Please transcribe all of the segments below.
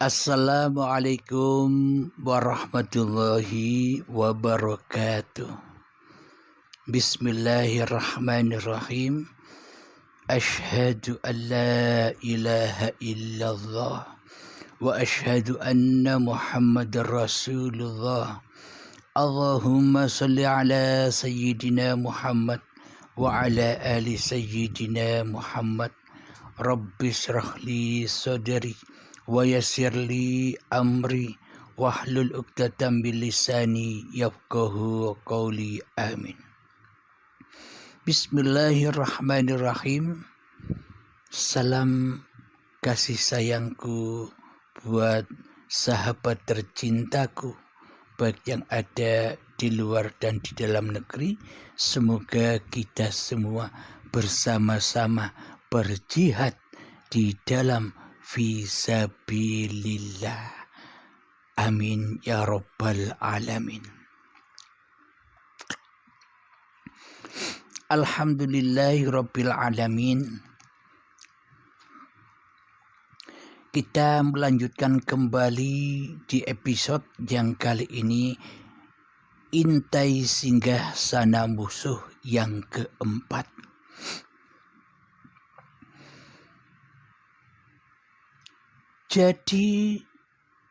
Assalamualaikum warahmatullahi wabarakatuh. Bismillahirrahmanirrahim. Ashhadu an la ilaha illallah wa ashhadu anna Muhammadar Rasulullah. Allahumma salli ala sayyidina Muhammad wa ala ali sayyidina Muhammad. Rabbi shrah li sadri wa yassir li amri wahlul 'uqdatam min lisani yafqahu qawli. Amin. Bismillahirrahmanirrahim. Salam kasih sayangku buat sahabat tercintaku, baik yang ada di luar dan di dalam negeri. Semoga kita semua bersama-sama berjihad di dalam fisabilillah. Amin ya rabbal alamin. Alhamdulillahi rabbil alamin. Kita melanjutkan kembali di episode yang kali ini, Intai Singgah Sana Musuh yang keempat. Jadi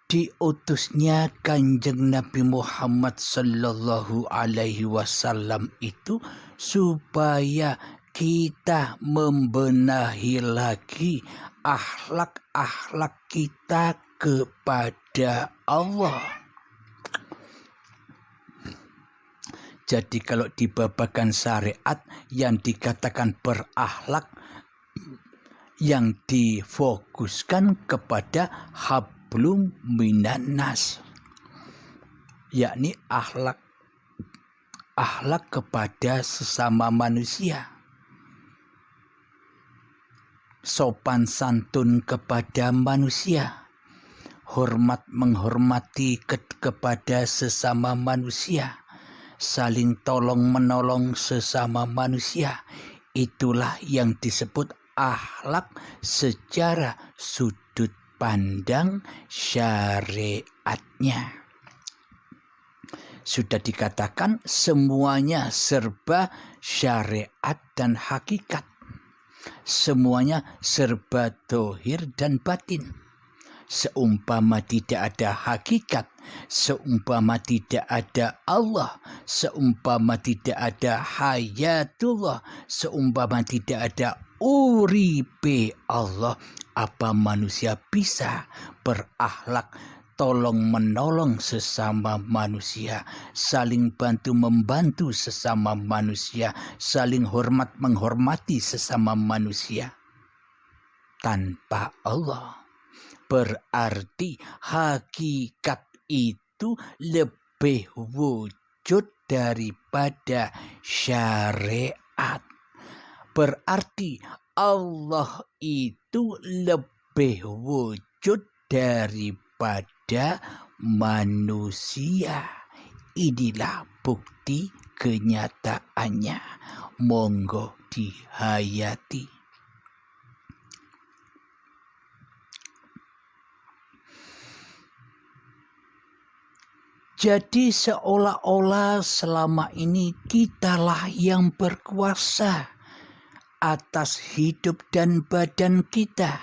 diutusnya Kanjeng Nabi Muhammad sallallahu alaihi wasallam itu supaya kita membenahi lagi akhlak-akhlak kita kepada Allah. Jadi kalau di babagan syariat yang dikatakan berakhlak, yang difokuskan kepada hablum minan nas, yakni akhlak kepada sesama manusia, sopan santun kepada manusia, hormat menghormati kepada sesama manusia, saling tolong menolong sesama manusia. Itulah yang disebut akhlak secara sudut pandang syariatnya. Sudah dikatakan semuanya serba syariat dan hakikat. Semuanya serba dohir dan batin. Seumpama tidak ada hakikat, seumpama tidak ada Allah, seumpama tidak ada hayatullah, seumpama tidak ada uripe Allah, apa manusia bisa berakhlak tolong menolong sesama manusia, saling bantu membantu sesama manusia, saling hormat menghormati sesama manusia tanpa Allah? Berarti hakikat itu lebih wujud daripada syariat. Berarti Allah itu lebih wujud daripada manusia. Inilah bukti kenyataannya. Monggo dihayati. Jadi seolah-olah selama ini kitalah yang berkuasa atas hidup dan badan kita.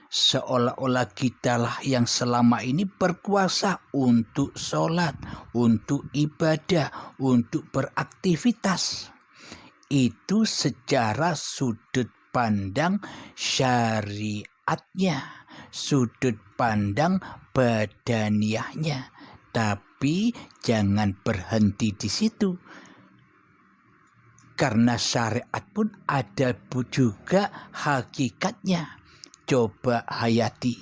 Seolah-olah kitalah yang selama ini berkuasa untuk sholat, untuk ibadah, untuk beraktivitas. Itu secara sudut pandang syariatnya, sudut pandang badaniahnya. Tapi jangan berhenti di situ, karena syariat pun ada juga hakikatnya. Coba hayati,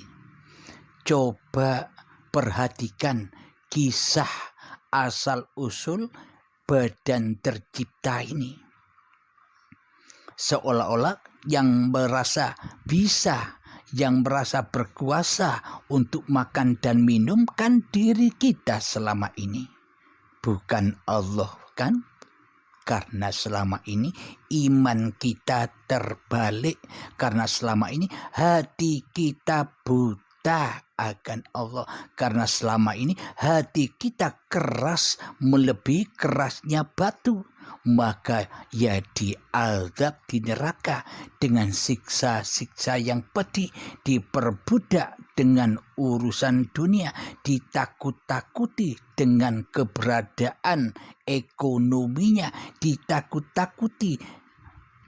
coba perhatikan kisah asal-usul badan tercipta ini. Seolah-olah yang merasa bisa, yang merasa berkuasa untuk makan dan minum kan diri kita selama ini, bukan Allah kan? Karena selama ini iman kita terbalik, karena selama ini hati kita buta cinta akan Allah. Karena selama ini hati kita keras melebihi kerasnya batu, maka ya diazab di neraka dengan siksa-siksa yang pedih, diperbudak dengan urusan dunia, ditakut-takuti dengan keberadaan ekonominya, ditakut-takuti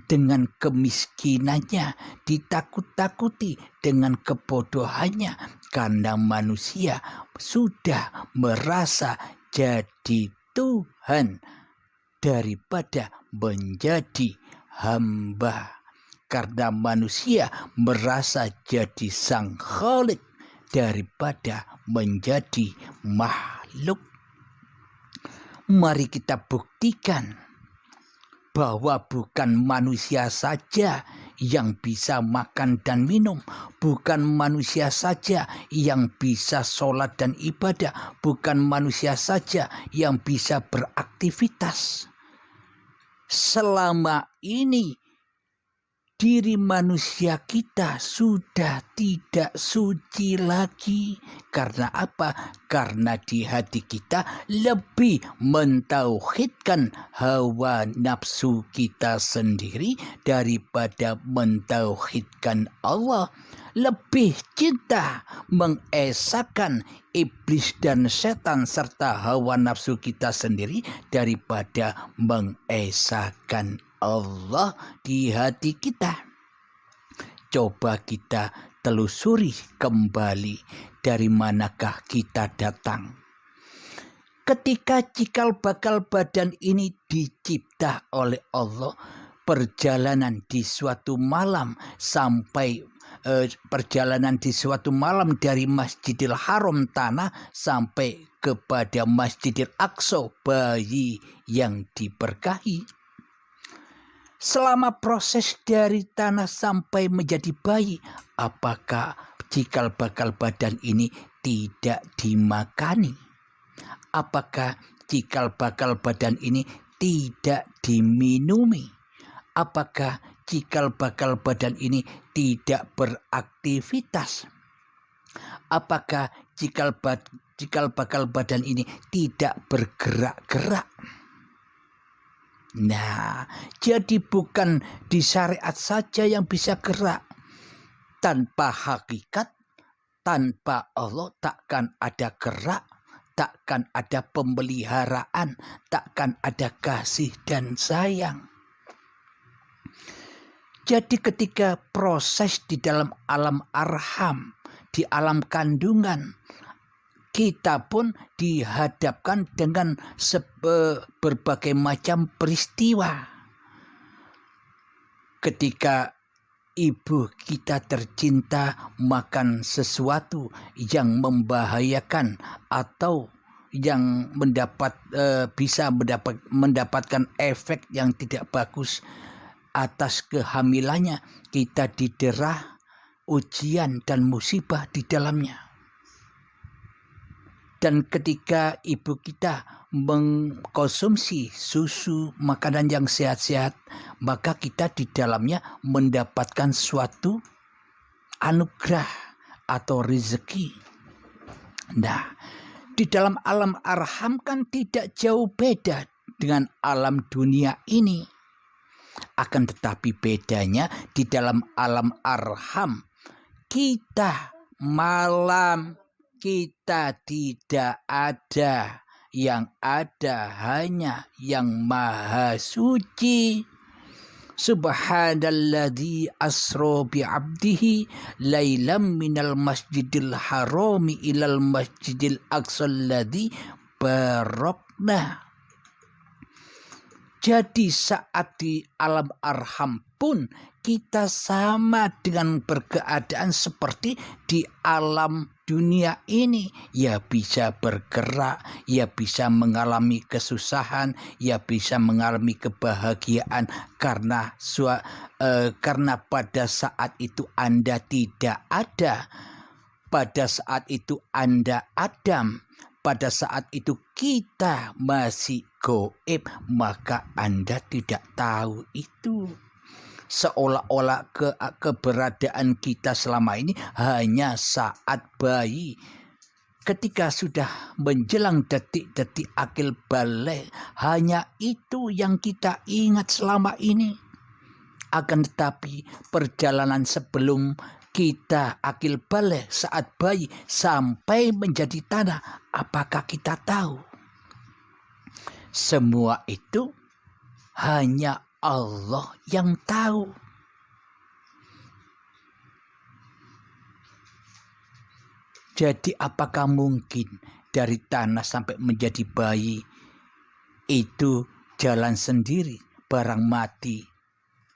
dengan kemiskinannya, ditakut-takuti dengan kebodohannya, karena manusia sudah merasa jadi Tuhan daripada menjadi hamba. Karena manusia merasa jadi sang khalik daripada menjadi makhluk. Mari kita buktikan bahwa bukan manusia saja yang bisa makan dan minum, bukan manusia saja yang bisa sholat dan ibadah, bukan manusia saja yang bisa beraktivitas. Selama ini diri manusia kita sudah tidak suci lagi. Karena apa? Karena di hati kita lebih mentauhidkan hawa nafsu kita sendiri daripada mentauhidkan Allah. Lebih cinta mengesahkan iblis dan setan serta hawa nafsu kita sendiri daripada mengesahkan Allah di hati kita. Coba kita telusuri kembali dari manakah kita datang. Ketika cikal bakal badan ini dicipta oleh Allah, perjalanan di suatu malam dari Masjidil Haram tanah sampai kepada Masjidil Aqsa bayi yang diberkahi. Selama proses dari tanah sampai menjadi bayi, apakah cikal bakal badan ini tidak dimakani? Apakah cikal bakal badan ini tidak diminumi? Apakah cikal bakal badan ini tidak beraktivitas? Apakah cikal bakal badan ini tidak bergerak-gerak? Nah, jadi bukan di syariat saja yang bisa gerak. Tanpa hakikat, tanpa Allah takkan ada gerak, takkan ada pemeliharaan, takkan ada kasih dan sayang. Jadi ketika proses di dalam alam arham, di alam kandungan, kita pun dihadapkan dengan berbagai macam peristiwa. Ketika ibu kita tercinta makan sesuatu yang membahayakan atau yang bisa mendapatkan efek yang tidak bagus atas kehamilannya, kita didera ujian dan musibah di dalamnya. Dan ketika ibu kita mengkonsumsi susu, makanan yang sehat-sehat, maka kita di dalamnya mendapatkan suatu anugerah atau rezeki. Nah, di dalam alam arham kan tidak jauh beda dengan alam dunia ini. Akan tetapi bedanya di dalam alam arham, kita malam, kita tidak ada, yang ada hanya yang maha suci. Subhanalladzi asra bi'abdihi lailam minal masjidil harami ilal masjidil aqsa alladzi barakna. Jadi saat di alam arham pun kita sama dengan berkeadaan seperti di alam dunia ini. Ya bisa bergerak, ya bisa mengalami kesusahan, ya bisa mengalami kebahagiaan karena pada saat itu Anda tidak ada. Pada saat itu Anda Adam. Pada saat itu kita masih goib, maka Anda tidak tahu itu. seolah-olah keberadaan kita selama ini hanya saat bayi. Ketika sudah menjelang detik-detik akil balik, hanya itu yang kita ingat selama ini. Akan tetapi perjalanan sebelum kita akil balik saat bayi sampai menjadi tanah, apakah kita tahu? Semua itu hanya Allah yang tahu. Jadi apakah mungkin dari tanah sampai menjadi bayi itu jalan sendiri, barang mati,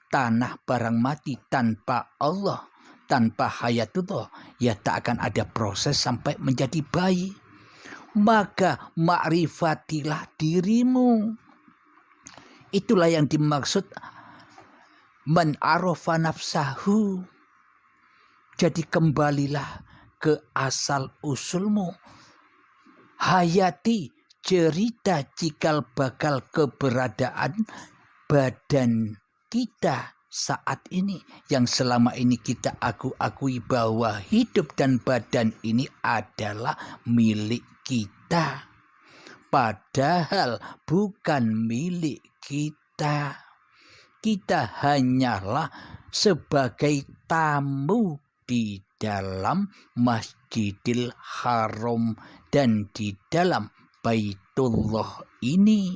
tanah barang mati tanpa Allah, tanpa hayatullah, ya tak akan ada proses sampai menjadi bayi. Maka makrifatilah dirimu. Itulah yang dimaksud man arafa nafsahu. Jadi kembalilah ke asal usulmu. Hayati cerita cikal bakal keberadaan badan kita saat ini, yang selama ini kita akui bahwa hidup dan badan ini adalah milik kita, padahal bukan milik kita. Kita hanyalah sebagai tamu di dalam Masjidil Haram dan di dalam Baitullah ini.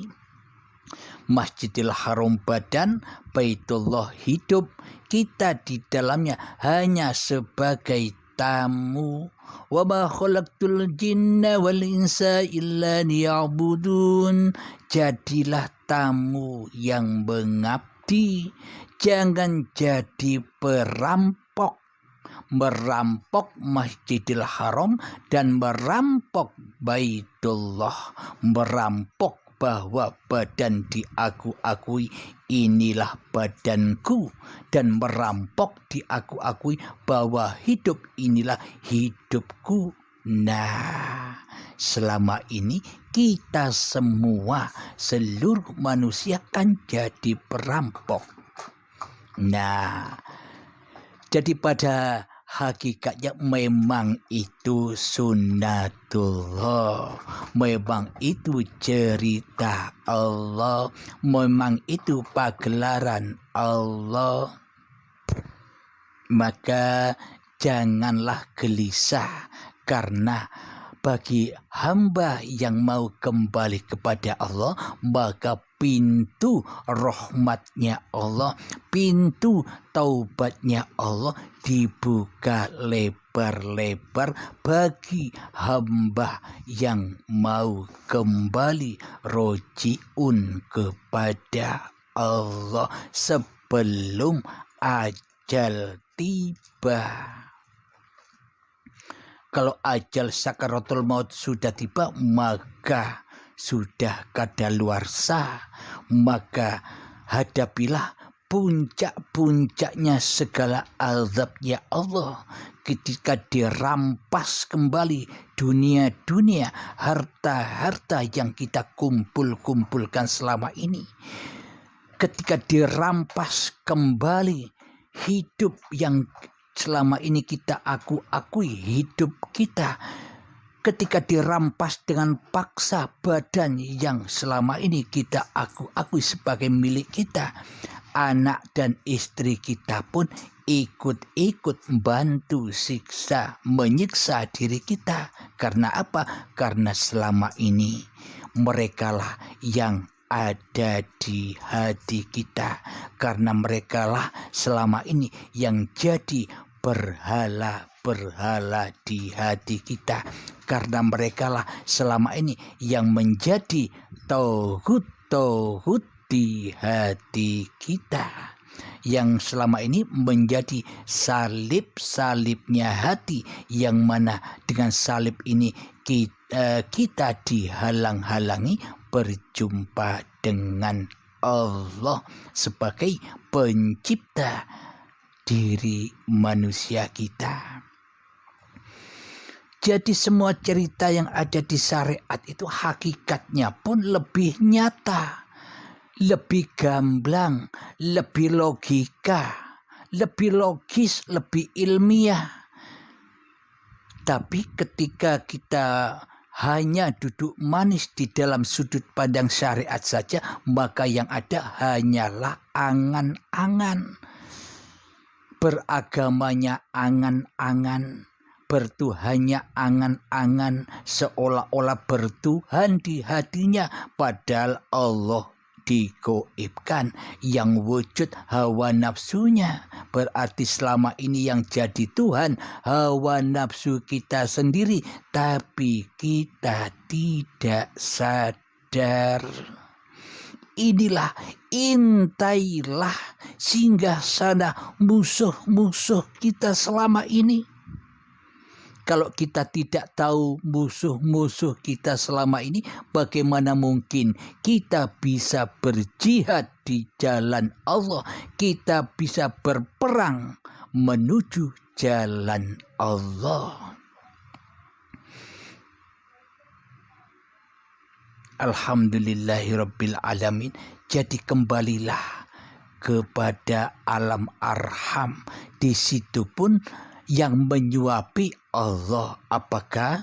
Masjidil Haram badan, Baitullah hidup. Kita di dalamnya hanya sebagai tamu. Wa ma khalaqtul jinna wal insa illa liya'budun. Jadilah tamu yang mengabdi, jangan jadi perampok. Merampok Masjidil Haram dan merampok Baitullah, merampok bahwa badan diakui inilah badanku, dan merampok diakui bahwa hidup inilah hidupku. Nah, selama ini kita semua, seluruh manusia kan jadi perampok. Nah, jadi pada hakikatnya memang itu sunnatullah, memang itu cerita Allah, memang itu pagelaran Allah. Maka janganlah gelisah, karena bagi hamba yang mau kembali kepada Allah, maka pintu rahmatnya Allah, pintu taubatnya Allah dibuka lebar-lebar bagi hamba yang mau kembali rojiun kepada Allah sebelum ajal tiba. Kalau ajal sakaratul maut sudah tiba, maka sudah kadaluarsa, maka hadapilah puncak-puncaknya segala azabnya Allah ketika dirampas kembali dunia-dunia, harta-harta yang kita kumpulkan selama ini. Ketika dirampas kembali hidup yang selama ini kita akui hidup kita, ketika dirampas dengan paksa badan yang selama ini kita akui sebagai milik kita, anak dan istri kita pun ikut-ikut membantu menyiksa diri kita. Karena apa? Karena selama ini merekalah yang ada di hati kita, karena merekalah selama ini yang jadi berhala-berhala di hati kita, karena merekalah selama ini yang menjadi tauhid di hati kita, yang selama ini menjadi salib-salibnya hati, yang mana dengan salib ini kita dihalang-halangi berjumpa dengan Allah sebagai pencipta diri manusia kita. Jadi semua cerita yang ada di syariat itu hakikatnya pun lebih nyata. lebih gamblang, lebih logika, lebih logis, lebih ilmiah. Tapi ketika kita hanya duduk manis di dalam sudut pandang syariat saja, maka yang ada hanyalah angan-angan. Beragamanya angan-angan, bertuhannya angan-angan, seolah-olah bertuhan di hatinya, padahal Allah digoibkan, yang wujud hawa nafsunya. Berarti selama ini yang jadi Tuhan hawa nafsu kita sendiri, tapi kita tidak sadar. Inilah, intailah singgah sana musuh-musuh kita selama ini. Kalau kita tidak tahu musuh-musuh kita selama ini, bagaimana mungkin kita bisa berjihad di jalan Allah, kita bisa berperang menuju jalan Allah. Alhamdulillahirabbil alamin. Jadi kembalilah kepada alam arham. Di situ pun yang menyuapi Allah. Apakah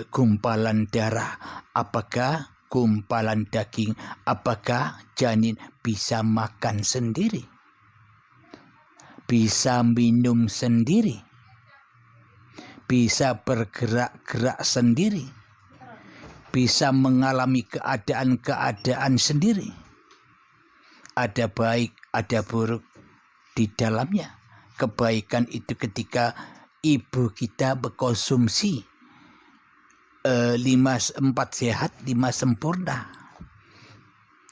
gumpalan darah, apakah gumpalan daging, apakah janin, bisa makan sendiri, bisa minum sendiri, bisa bergerak-gerak sendiri, bisa mengalami keadaan-keadaan sendiri. Ada baik, ada buruk di dalamnya. Kebaikan itu ketika ibu kita berkonsumsi 4 sehat, 5 sempurna.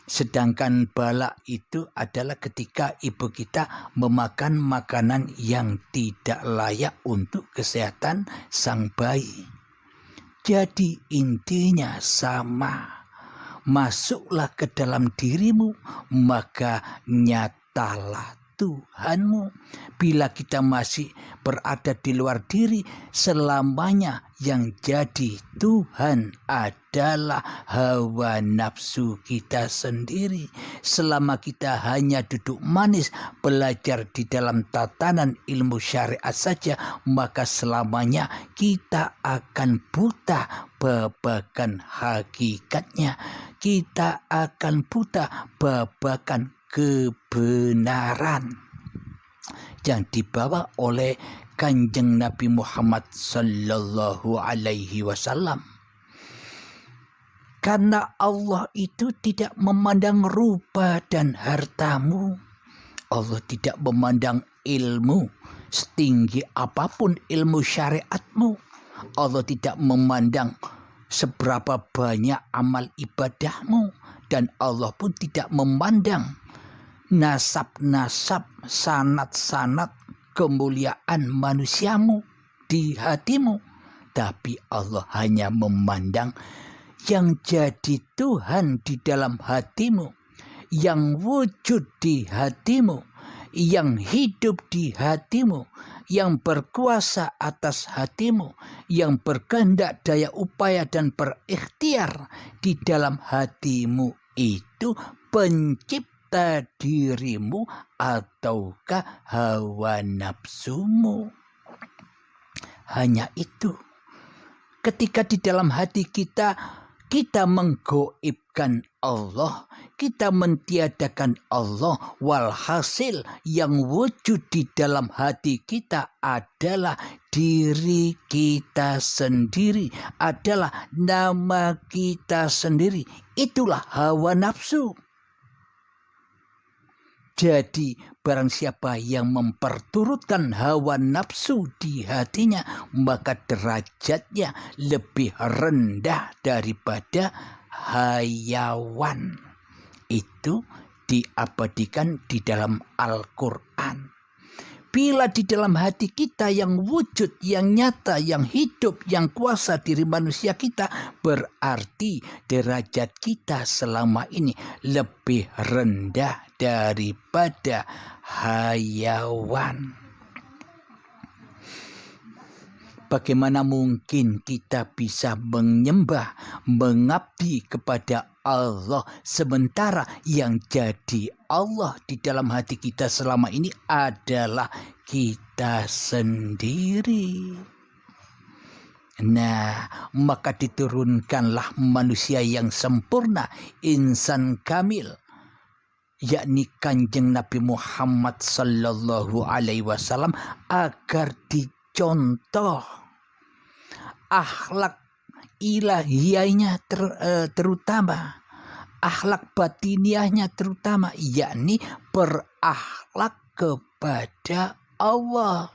Sedangkan bala itu adalah ketika ibu kita memakan makanan yang tidak layak untuk kesehatan sang bayi. Jadi intinya sama. Masuklah ke dalam dirimu, maka nyatalah Tuhanmu. Bila kita masih berada di luar diri, selamanya yang jadi Tuhan adalah hawa nafsu kita sendiri. Selama kita hanya duduk manis belajar di dalam tatanan ilmu syariat saja, maka selamanya kita akan buta babakan hakikatnya. Kita akan buta babakan kebenaran yang dibawa oleh Kanjeng Nabi Muhammad sallallahu alaihi wasallam. Karena Allah itu tidak memandang rupa dan hartamu. Allah tidak memandang ilmu setinggi apapun ilmu syariatmu. Allah tidak memandang seberapa banyak amal ibadahmu. Dan Allah pun tidak memandang nasab-nasab, sanad-sanad kemuliaan manusiamu di hatimu. Tapi Allah hanya memandang yang jadi Tuhan di dalam hatimu, yang wujud di hatimu, yang hidup di hatimu, yang berkuasa atas hatimu, yang berkehendak daya upaya dan berikhtiar di dalam hatimu itu pencipta dirimu ataukah hawa nafsumu. Hanya itu. Ketika di dalam hati kita menggoibkan Allah, kita mentiadakan Allah, walhasil yang wujud di dalam hati kita adalah diri kita sendiri, adalah nama kita sendiri. Itulah hawa nafsu. Jadi barang siapa yang memperturutkan hawa nafsu di hatinya, maka derajatnya lebih rendah daripada hayawan. Itu diabadikan di dalam Al-Quran. Bila di dalam hati kita yang wujud, yang nyata, yang hidup, yang kuasa diri manusia kita, berarti derajat kita selama ini lebih rendah daripada hayawan. Bagaimana mungkin kita bisa menyembah, mengabdi kepada Allah. Sementara yang jadi Allah di dalam hati kita selama ini adalah kita sendiri. Nah, maka diturunkanlah manusia yang sempurna, insan kamil, yakni Kanjeng Nabi Muhammad sallallahu alaihi wasallam, agar dicontoh akhlak ilahiyahnya terutama, akhlak batiniahnya terutama, yakni berakhlak kepada Allah,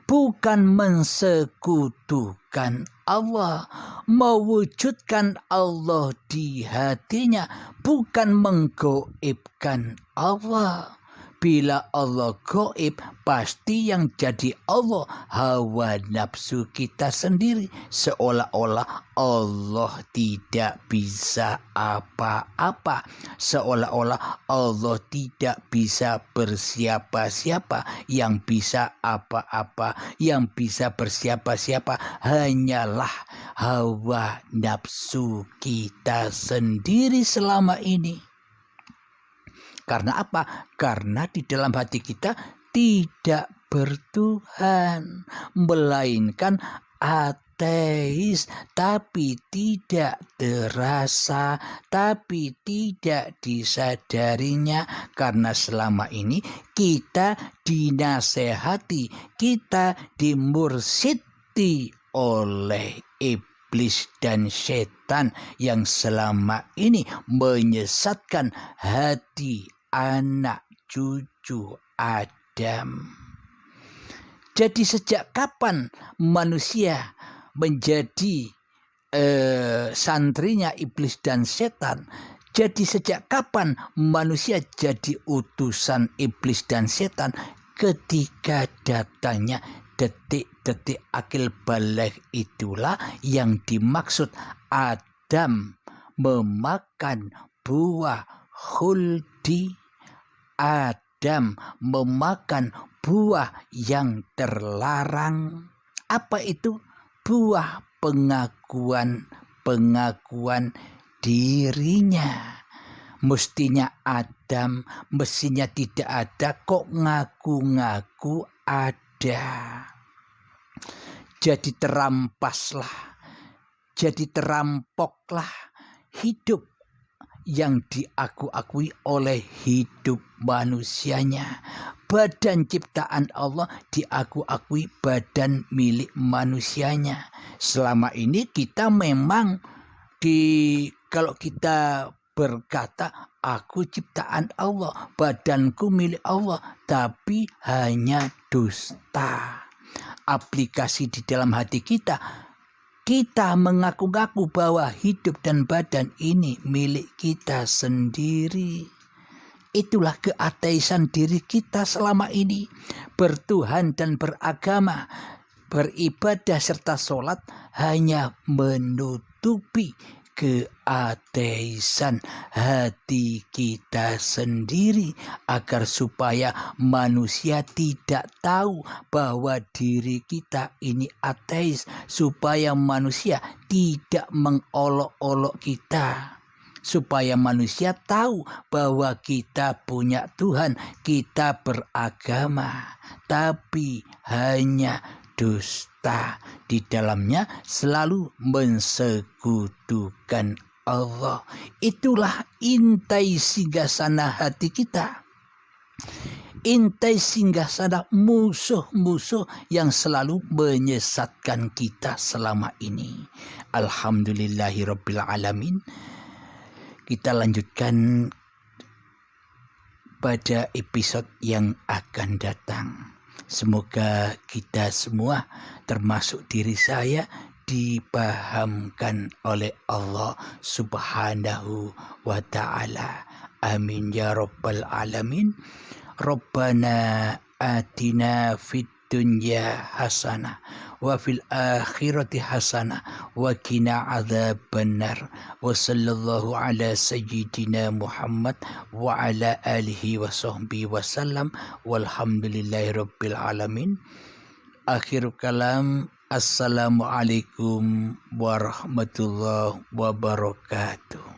bukan mensekutukan Allah, mewujudkan Allah di hatinya, bukan menggoibkan Allah. Bila Allah goib, pasti yang jadi Allah hawa nafsu kita sendiri. Seolah-olah Allah tidak bisa apa-apa. Seolah-olah Allah tidak bisa bersiapa-siapa. Yang bisa apa-apa, yang bisa bersiapa-siapa hanyalah hawa nafsu kita sendiri selama ini. Karena apa? Karena di dalam hati kita tidak bertuhan, melainkan ateis, tapi tidak terasa, tapi tidak disadarinya, karena selama ini kita dinasehati, kita dimursidi oleh iblis dan setan yang selama ini menyesatkan hati anak cucu Adam. Jadi sejak kapan manusia menjadi santrinya iblis dan setan? Jadi sejak kapan manusia jadi utusan iblis dan setan? Ketika datangnya detik-detik akil balik, itulah yang dimaksud Adam memakan buah khuldi. Adam memakan buah yang terlarang. Apa itu? Buah pengakuan dirinya. Mestinya Adam, mestinya tidak ada, kok ngaku-ngaku ada. Jadi terampoklah hidup yang diakui oleh hidup manusianya. Badan ciptaan Allah diakui badan milik manusianya. Selama ini kita memang kalau kita berkata aku ciptaan Allah, badanku milik Allah, tapi hanya dusta. Aplikasi di dalam hati kita mengaku-ngaku bahwa hidup dan badan ini milik kita sendiri. Itulah keateisan diri kita selama ini. Bertuhan dan beragama, beribadah serta sholat hanya menutupi keateisan hati kita sendiri, agar supaya manusia tidak tahu bahwa diri kita ini ateis, supaya manusia tidak mengolok-olok kita, supaya manusia tahu bahwa kita punya Tuhan, kita beragama, tapi hanya dusta. Di dalamnya selalu mensekutukan Allah. Itulah intai singgasana hati kita. Intai singgasana musuh-musuh yang selalu menyesatkan kita selama ini. Alhamdulillahirabbil alamin. Kita lanjutkan pada episode yang akan datang. Semoga kita semua, termasuk diri saya, dipahamkan oleh Allah Subhanahu wa ta'ala. Amin ya rabbal alamin. Rabbana atina fid dunya hasanah wa fil akhirati hasanah wa qina adzabannar. Wa sallallahu ala sayyidina Muhammad wa ala alihi wa sahbihi wasallam walhamdulillahi rabbil alamin. Akhir kalam, assalamualaikum warahmatullahi wabarakatuh.